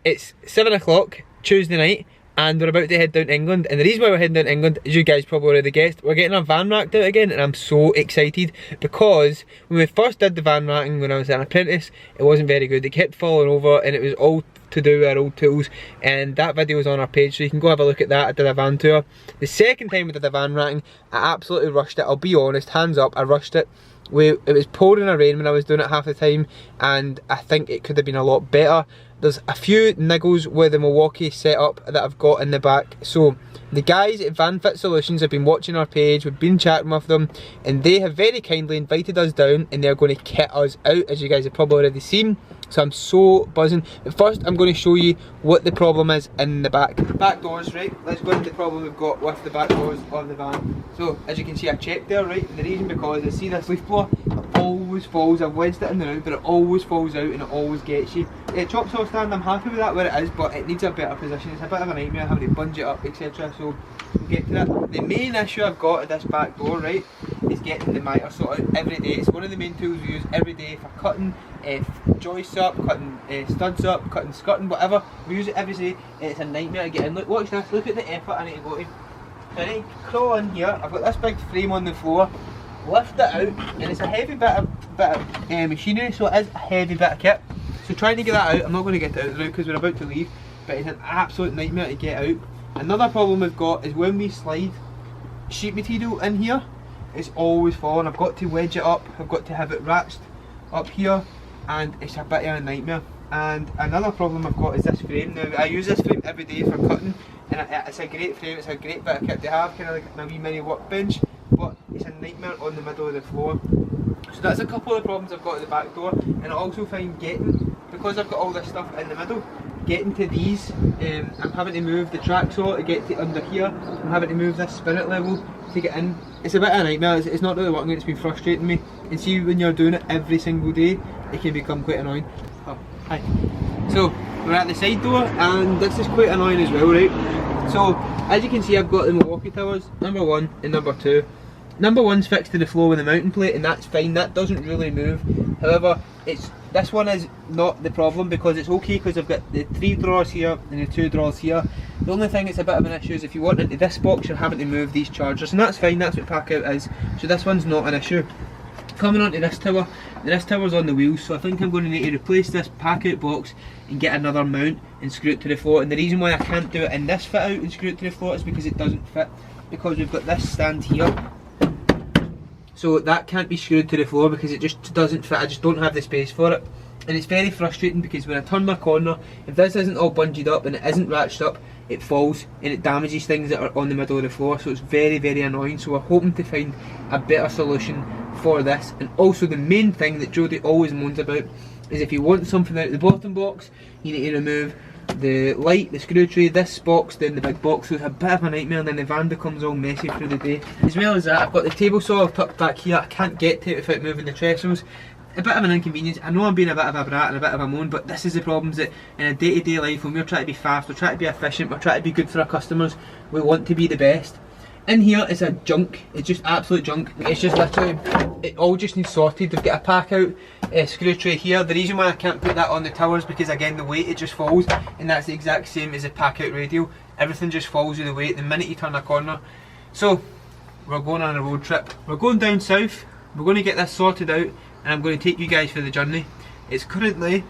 it's 7 o'clock Tuesday night and we're about to head down to England, and the reason why we're heading down to England, as you guys probably already guessed, we're getting our van racked out again, and I'm so excited because when we first did the van racking when I was an apprentice, it wasn't very good. It kept falling over and it was all to do with our old tools, and that video is on our page so you can go have a look at that. I did a van tour. The second time we did the van racking, I absolutely rushed it. I'll be honest, hands up, I rushed it. It was pouring rain when I was doing it half the time, and I think it could have been a lot better. There's a few niggles with the Milwaukee setup that I've got in the back. So the guys at Van Fit Solutions have been watching our page, we've been chatting with them, and they have very kindly invited us down and they're going to kit us out, as you guys have probably already seen. So I'm so buzzing. But first I'm going to show you what the problem is in the back. Back doors, right? Let's go into the problem we've got with the back doors of the van. So as you can see, I checked there, right? And the reason because I see this leaf blower, it always falls. I've wedged it in the round, but it always falls out and it always gets you. Chop saw stand, I'm happy with that where it is, but it needs a better position. It's a bit of a nightmare having to bunge it up, etc. So we'll get to that. The main issue I've got at this back door, right, is getting the miter sorted out every day. It's one of the main tools we use every day for cutting joists up, cutting studs up, cutting skirting, whatever. We use it every day. It's a nightmare to get in. Look, watch this. Look at the effort I need to go to. So I need to crawl in here. I've got this big frame on the floor. Lift it out, and it's a heavy bit of machinery, so it is a heavy bit of kit. So trying to get that out, I'm not going to get it out now because we're about to leave, but it's an absolute nightmare to get out. Another problem we've got is when we slide sheet material in here, it's always falling. I've got to wedge it up, I've got to have it ratched up here, and it's a bit of a nightmare. And another problem I've got is this frame. Now I use this frame every day for cutting, and it's a great frame, it's a great bit of kit to have, kind of like a wee mini workbench, but it's a nightmare on the middle of the floor. So that's a couple of the problems I've got at the back door, and I also find getting, because I've got all this stuff in the middle, getting to these, I'm having to move the track saw to get to under here, I'm having to move this spirit level to get in. It's a bit of a nightmare, it's not really working, it's been frustrating me, and see when you're doing it every single day, it can become quite annoying. Oh, hi. So, we're at the side door, and this is quite annoying as well, right? So, as you can see, I've got the Milwaukee towers, number 1 and number 2. Number 1's fixed to the floor with a mounting plate, and that's fine, that doesn't really move. However, this one is not the problem because it's okay because I've got the 3 drawers here and the 2 drawers here. The only thing that's a bit of an issue is if you want into this box, you're having to move these chargers, and that's fine, that's what pack out is. So this one's not an issue. Coming on to this tower, this tower's on the wheels, so I think I'm going to need to replace this pack out box and get another mount and screw it to the floor. And the reason why I can't do it in this fit out and screw it to the floor is because it doesn't fit, because we've got this stand here. So that can't be screwed to the floor because it just doesn't fit, I just don't have the space for it. And it's very frustrating because when I turn my corner, if this isn't all bunged up and it isn't ratcheted up, it falls and it damages things that are on the middle of the floor, so it's very, very annoying. So we're hoping to find a better solution for this. And also the main thing that Jodie always moans about is if you want something out of the bottom box, you need to remove the light, the screw tray, this box, then the big box, so it's a bit of a nightmare, and then the van becomes all messy through the day. As well as that, I've got the table saw tucked back here, I can't get to it without moving the trestles. A bit of an inconvenience. I know I'm being a bit of a brat and a bit of a moan, but this is the problems that in a day-to-day life, when we're trying to be fast, we're trying to be efficient, we're trying to be good for our customers, we want to be the best. In here is a junk, it's just absolute junk. It's just literally, it all just needs sorted. We've got a pack out screw tray here. The reason why I can't put that on the towers because again the weight, it just falls, and that's the exact same as a pack out radial. Everything just falls with the weight the minute you turn a corner. So we're going on a road trip. We're going down south, we're going to get this sorted out, and I'm going to take you guys for the journey. It's currently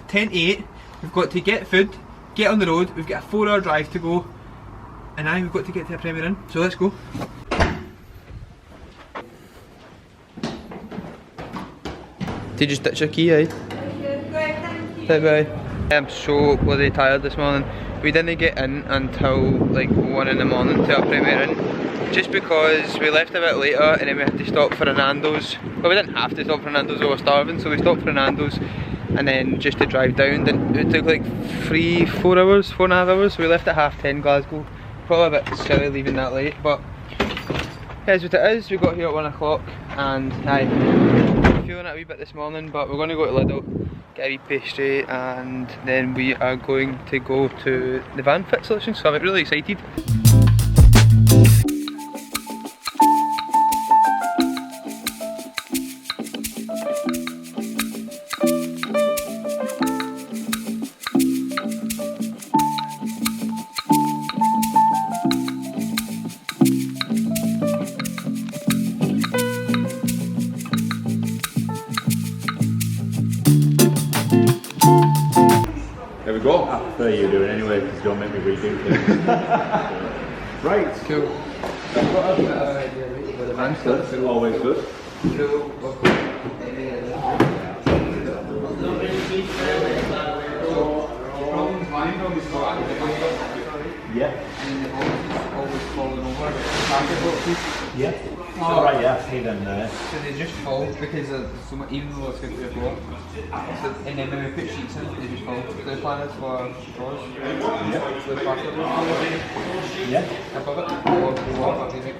10 to 8, we've got to get food, get on the road, we've got a 4-hour drive to go, and now we've got to get to a Premier Inn, so let's go. Did you stitch your key, eh? Bye. I'm so bloody tired this morning. We didn't get in until like 1 in the morning to our Premier Inn, just because we left a bit later and then we had to stop for a Nando's. Well, we didn't have to stop for a Nando's, we were starving, so we stopped for a Nando's, and then just to drive down, it took like 4 hours, 4.5 hours, so we left at 10:30 Glasgow. Probably a bit silly leaving that late, but here's what it is. We got here at 1 o'clock, and I'm feeling it a wee bit this morning, but we're going to go to Lidl, get a wee pastry, and then we are going to go to the Van Fit Solutions, so I'm really excited. There we go. I prefer you do it anyway, because you don't make me redo things. Right. Cool. I've got a bit of idea with the van stuff. Good. Always good. Yeah. And they've always fallen over. Packet boxes. Yeah. Oh, right, yeah, I see them there. So they just fall because of so much, even though it's good for the floor. So, and then when we put sheets in, they just fall. So the plan is for drawers. Yeah. So the plastic will Yeah. above it, or go up, I think.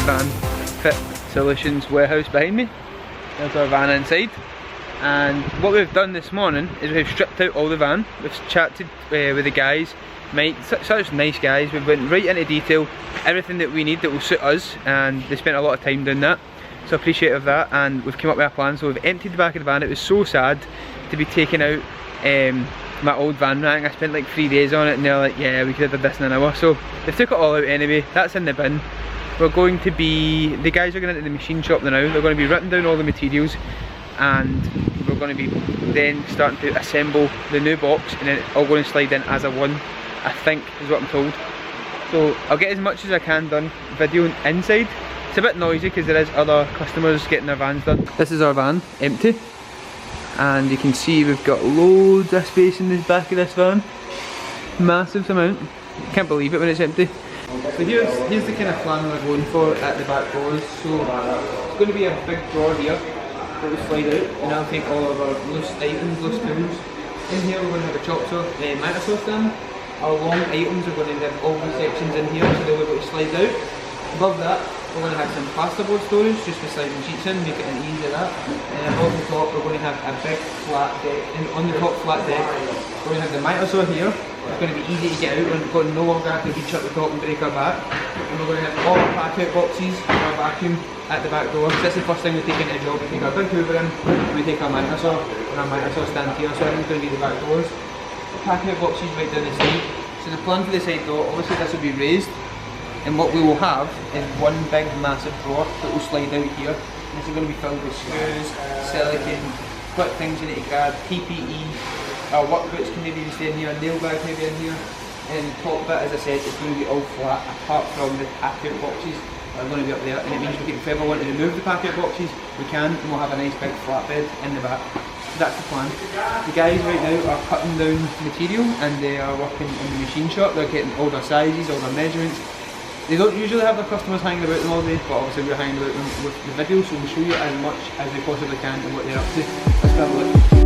Van Fit Solutions warehouse behind me. There's our van inside, and what we've done this morning is we've stripped out all the van. We've chatted with the guys, Mike, such nice guys. We've went right into detail, everything that we need that will suit us, and they spent a lot of time doing that, so appreciative of that. And we've come up with a plan, so we've emptied the back of the van. It was so sad to be taking out my old van rack. I spent like 3 days on it, and they're like, yeah, we could have done this in an hour. So they took it all out anyway. That's in the bin. We're going to be, the guys are going into the machine shop now. They're going to be ripping down all the materials, and we're going to be then starting to assemble the new box, and then it's all going to slide in as a one, I think is what I'm told. So I'll get as much as I can done video inside. It's a bit noisy because there is other customers getting their vans done. This is our van, empty, and you can see we've got loads of space in the back of this van. Massive amount. Can't believe it when it's empty. So here's the kind of plan we're going for at the back doors. So it's going to be a big drawer here that will slide out, and that'll take all of our loose items, loose tools. In here we're going to have a chop saw, microsaw stand. Our long items are going to have all the sections in here, so they'll be able to slide out. Above that, we're going to have some plasterboard storage just for sliding sheets in, make it an easy that. And above the top, we're going to have a big flat deck. And on the top flat deck, we're going to have the microsaw here. It's going to be easy to get out. We're going to no longer have to reach up the top and break our back. And we're going to have all our pack out boxes and our vacuum at the back door. So that's the first thing we take into a job. We take our big hoover in, and we take our microsaw, and our microsaw stand here. So everything's going to be the back doors. The pack out boxes right down the side. So the plan for the side door, obviously this will be raised. And what we will have is one big massive drawer that will slide out here. And this is going to be filled with screws, silicone, quick things you need to grab, PPE, our work boots can maybe stay in here, nail bag maybe in here. And the top bit, as I said, is going to be all flat apart from the pack-out boxes that are going to be up there. And it means we can, if we ever want to remove the pack-out boxes, we can, and we'll have a nice big flatbed in the back. That's the plan. The guys right now are cutting down material and they are working in the machine shop. They're getting all their sizes, all their measurements. They don't usually have their customers hanging about them all day, but obviously we're hanging about them with the video, so we'll show you as much as we possibly can and what they're up to. Let's have a look.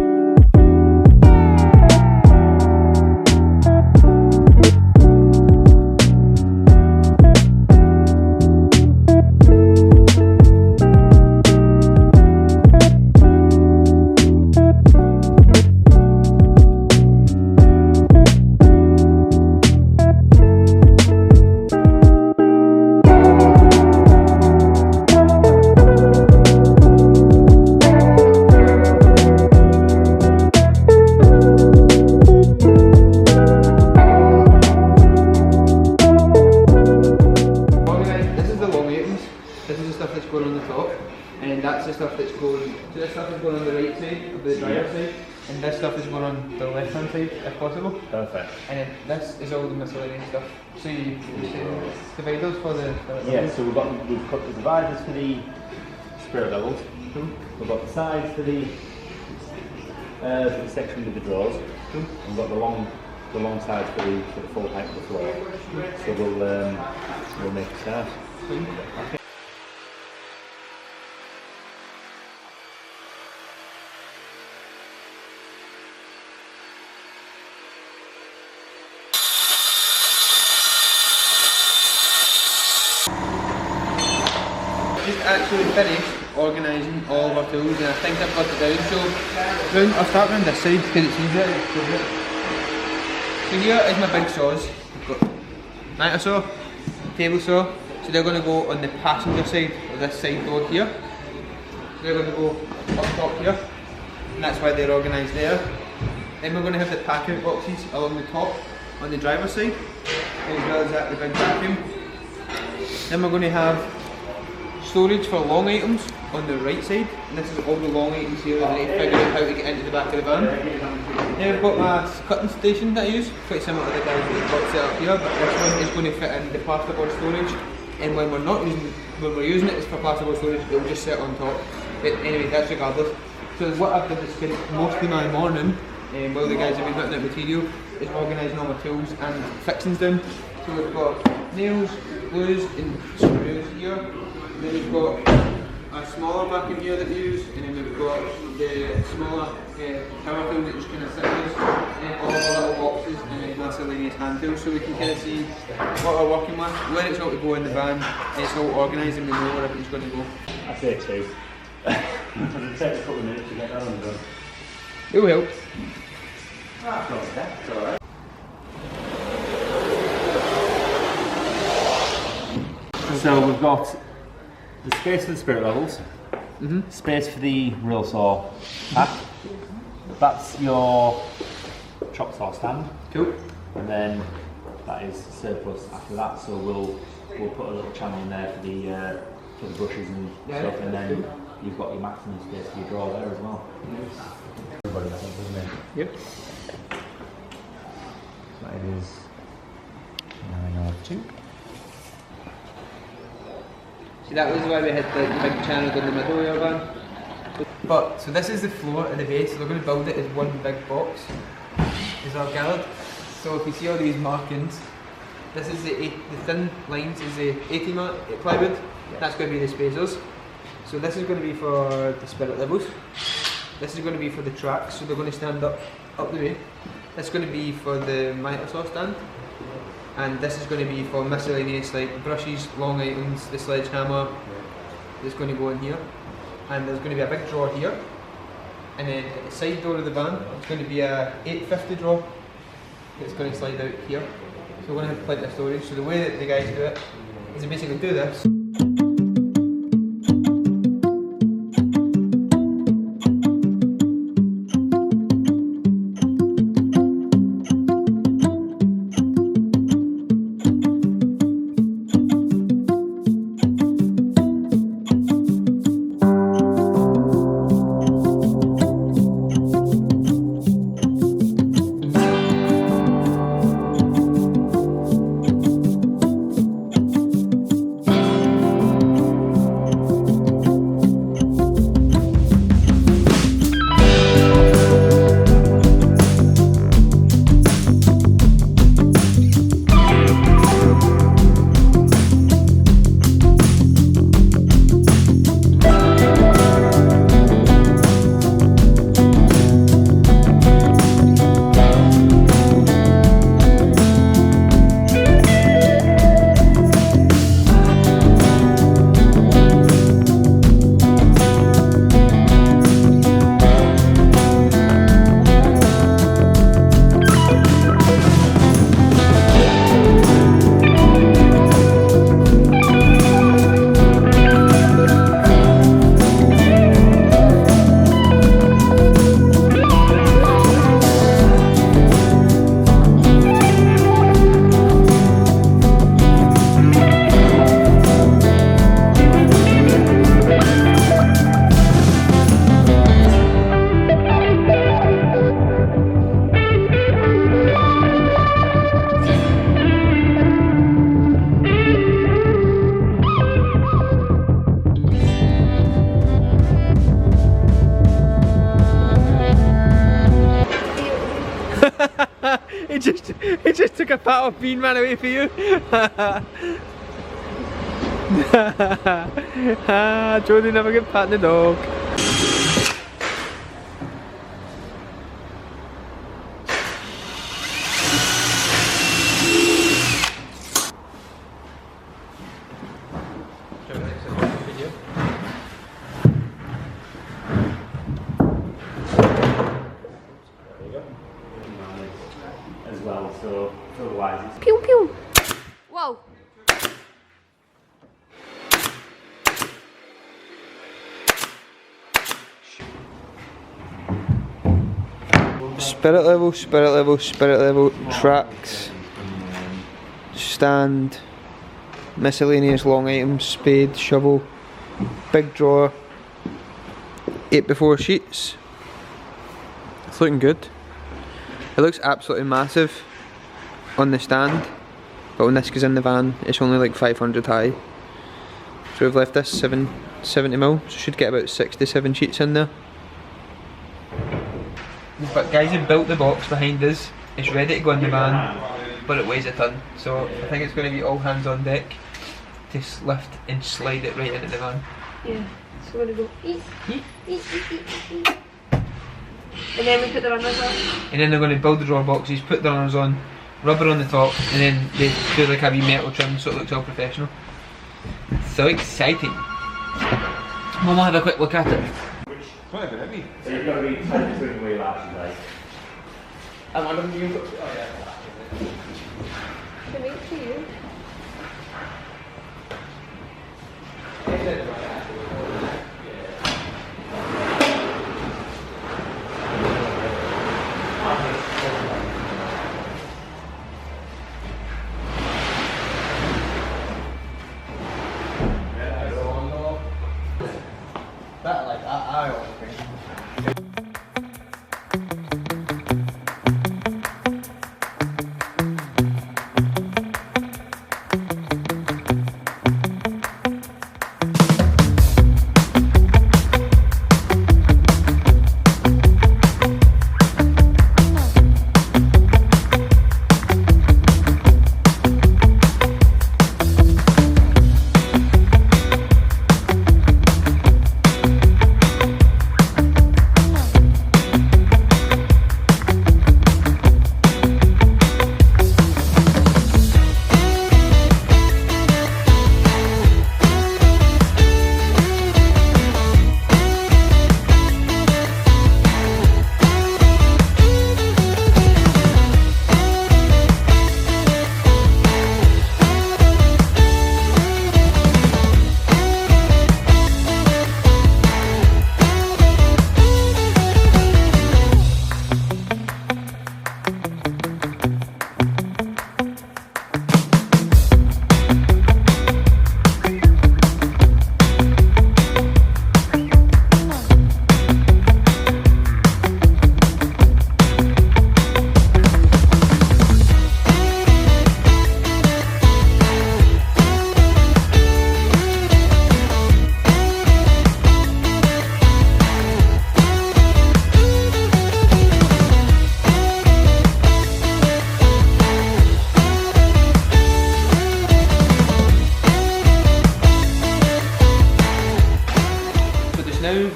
This is the stuff that's going on the top, and that's the stuff that's going. So this stuff is going on the right side of the driver's side, and this stuff is going on the left hand side if possible. Perfect. And then this is all the miscellaneous stuff. So you dividers for the. Yeah. So we've cut the dividers for the spirit levels. Cool. We've got the sides for the section with the drawers. Cool. We've got the long sides for the full height of the floor. So we'll make a start. Cool. Okay. Just actually finished organising all of our tools, and I think I've got it down. So I'll start around this side because it's easier. So here is my big saws. I've got miter saw, table saw. So they're going to go on the passenger side of this side door here. So they're going to go up top here, and that's why they're organised there. Then we're going to have the pack-out boxes along the top on the driver's side, as well as that the big vacuum. Then we're going to have storage for long items on the right side, and this is all the long items here that I need to figure out how to get into the back of the van. Then I've got my cutting station that I use, quite similar to the guys that have got set up here, but this one is going to fit in the plasterboard storage, and when we're using it, it's for plasterboard storage, it will just sit on top. But anyway, that's regardless. So what I've done is spent most of my morning, while the guys have been cutting out material, is organising all my tools and fixings down. So we've got nails, glues and screws here. Then we've got a smaller vacuum here that we use, and then we've got the smaller power tool that just kind of sits and then all of our little boxes and then miscellaneous hand tools, so we can kind of see what we're working with, where it's all to go in the van, and it's all organised and we know where everything's going to go. I say two. It'll take a couple of minutes to get that on done. It will help. That's alright. So we've got the space for the spirit levels, space for the real saw pack. That's your chop saw stand. Cool. And then that is surplus after that. So we'll put a little channel in there for the brushes and stuff, and then you've got your maximum space for your drawer there as well. Everybody, I think, isn't it? Yep. That is 902. See, that was why we had the big channel in the middle of your van. But, so this is the floor and the base, so we're going to build it as one big box. Is our gallery. So if you see all these markings, this is the thin lines is the 80 plywood, that's going to be the spacers. So this is going to be for the spirit levels. This is going to be for the tracks, so they're going to stand up the way. This is going to be for the miter saw stand. And this is going to be for miscellaneous like brushes, long items, the sledgehammer is going to go in here. And there's going to be a big drawer here. And then at the side door of the van, it's going to be a 850 drawer that's going to slide out here. So we're going to have plenty of storage. So the way that the guys do it is they basically do this. took a pat off Bean Man away for you. Jodie never get patting the dog. As well, so otherwise it's Pew pew. Whoa. Spirit level, spirit level, spirit level, tracks, stand, miscellaneous long items, spade, shovel, big drawer, 8x4 sheets. It's looking good. It looks absolutely massive on the stand, but when this goes in the van, it's only like 500 high. So we've left this 70mm, so should get about 67 sheets in there. But guys have built the box behind us. It's ready to go in the van, but it weighs a ton. So I think it's going to be all hands on deck to lift and slide it right into the van. Yeah, so we're going to go eat, eat, eat, eat, eat. And then we put the runners on. And then they're going to build the drawer boxes, put the runners on, rubber on the top, and then they do like a wee metal trim so it looks all professional. So exciting. Mum will have a quick look at it. so you've got to be 10 between wheel arches, like. And one of them you put. Oh yeah. Can we to you? That like I always think.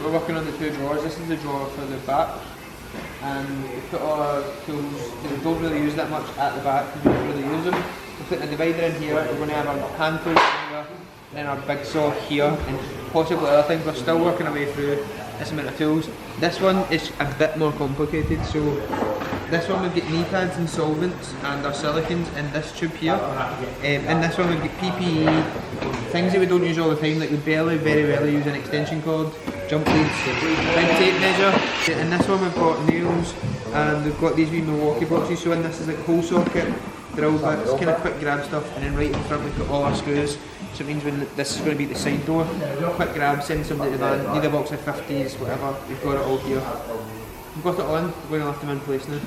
We're working on the two drawers. This is the drawer for the back, and we put our tools. We don't really use that much at the back. We don't really use them. We're putting a divider in here. We're going to have our hand tools here, then our big saw here, and possibly other things. We're still working our way through this amount of tools. This one is a bit more complicated. So this one we've got knee pads and solvents and our silicons in this tube here. In this one we've got PPE, things that we don't use all the time, like we very rarely use an extension cord, jump leads, big tape measure. In this one we've got nails, and we've got these wee Milwaukee boxes. So in this is like hole socket, drill bits, kind of quick grab stuff, and then right in front we've got all our screws. So it means when this is going to be the side door, quick grab, send somebody to the van, need a box of 50s, whatever, we've got it all here. We've got it all in, we're going to lift them in place now.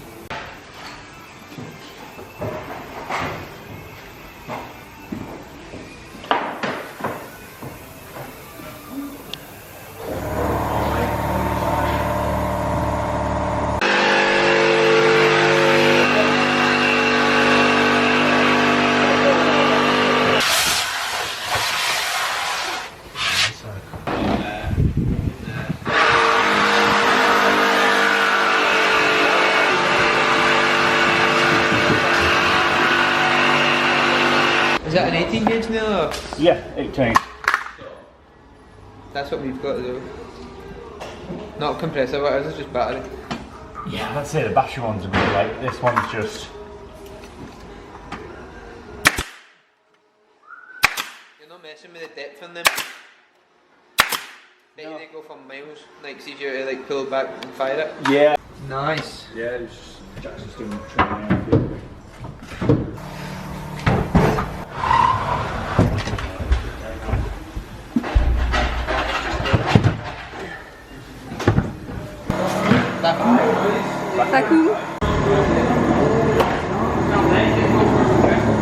that an 18 gauge nail? Yeah, 18. That's what we've got to do. Not compressor, what is it? Just battery. Yeah, I'd say the battery one's a bit like, this one's just... You're not messing with the depth on them. Bet you they go for miles, like see if you to like pull it back and fire it. Yeah. Nice. Yeah, it's Jackson's doing training. Taku.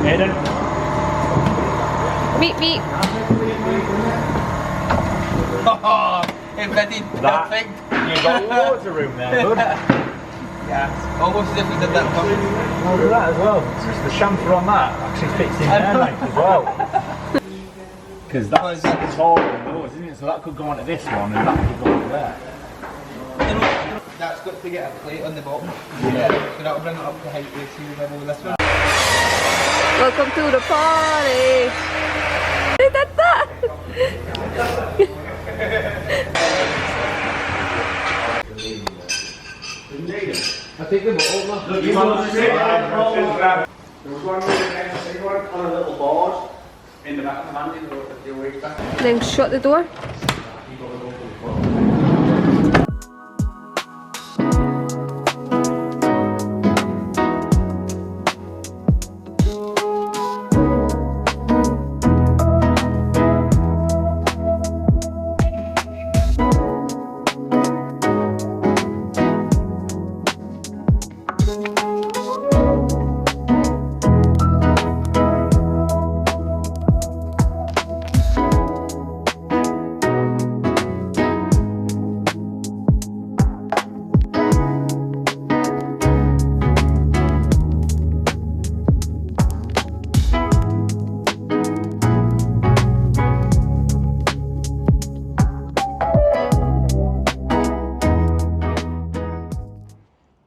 Aiden. Meet me. Embedded, That- perfect. You've got loads of room there, bud. Yes, almost as if we did that first. Look at that as well. It's just the chamfer on that actually fits in there like, as well. Because that's taller than those, isn't it? So that could go onto this one and that could go onto there. That's got to get a plate on the bottom. Yeah. So that'll bring it up to height with sea level with this one. Welcome to the party. Hey, that's that. I'll take the bottle, man. There was one with an MC one on a little board in the back of the van a few weeks back. Then shut the door.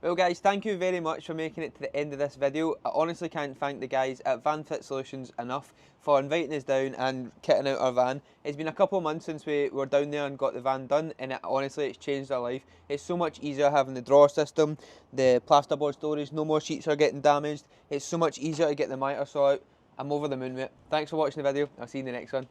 Well guys, thank you very much for making it to the end of this video. I honestly can't thank the guys at Van Fit Solutions enough for inviting us down and kitting out our van. It's been a couple of months since we were down there and got the van done, and honestly it's changed our life. It's so much easier having the drawer system, the plasterboard storage, no more sheets are getting damaged. It's so much easier to get the miter saw out. I'm over the moon with it. Thanks for watching the video, I'll see you in the next one.